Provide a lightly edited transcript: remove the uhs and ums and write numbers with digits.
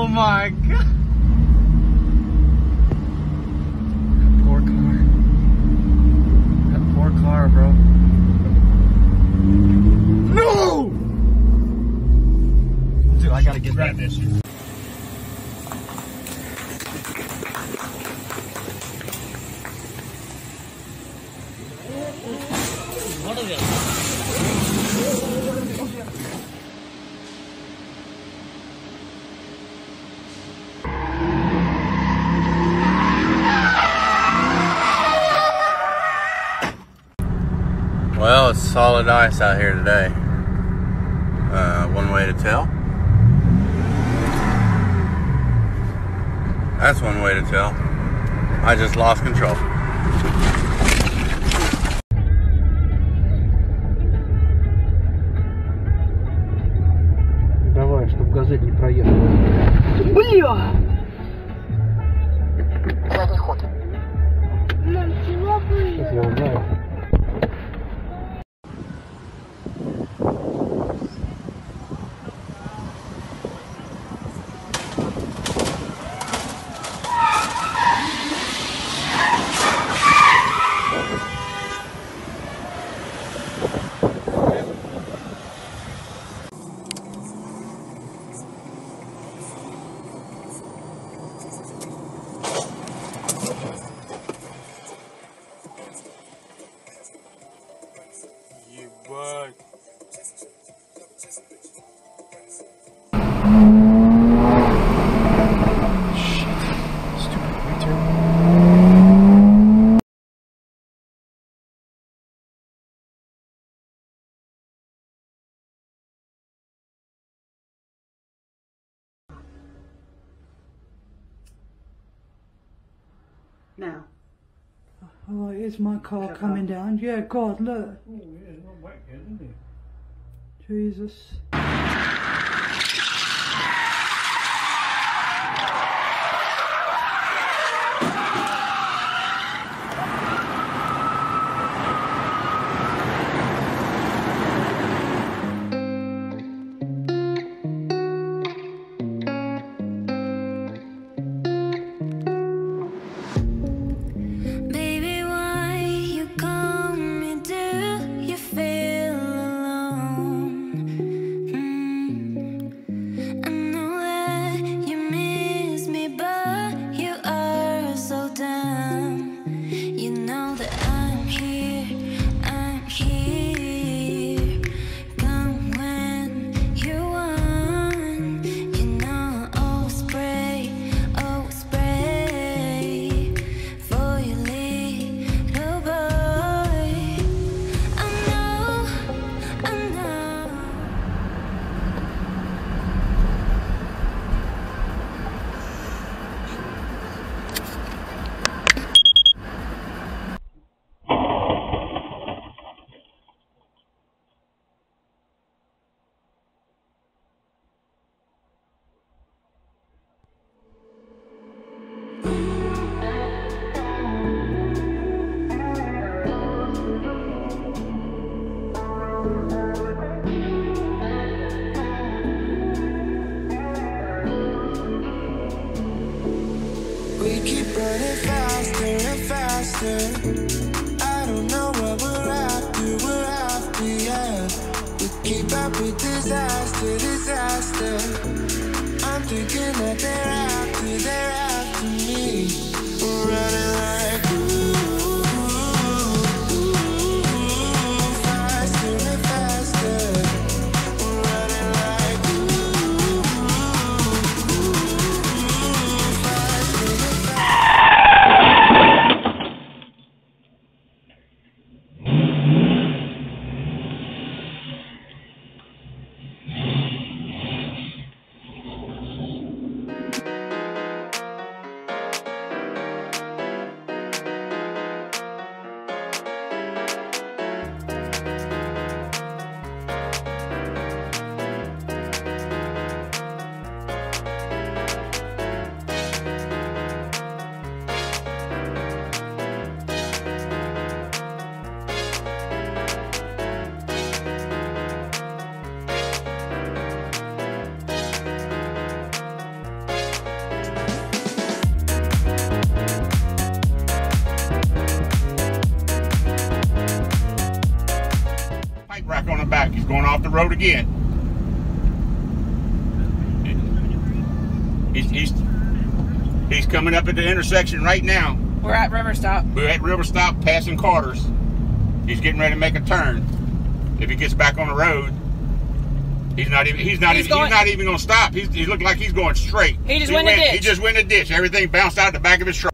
Oh my god. That poor car. That poor car, bro. No! Dude, I gotta get that bitch. What is it? Well, it's solid ice out here today. One way to tell. That's one way to tell. I just lost control. Давай, чтоб газель не проехала. Бля! Задний ход. Сейчас я узнаю. Ебать. Now. Oh, here's my car coming down. Yeah, God, look. Oh, yeah, it's not back yet, isn't it? Jesus. We keep running faster and faster. I don't know what we're after, yeah. We keep up with disaster, disaster. I'm thinking that they're after me. We're running like faster and faster. We're running like faster and faster. road again. He's coming up at the intersection right now. We're at River Stop. We're at River Stop, passing Carter's. He's getting ready to make a turn. If he gets back on the road, he's not even going to stop. He looked like he's going straight. He just went in the ditch. He just went in the ditch. Everything bounced out the back of his truck.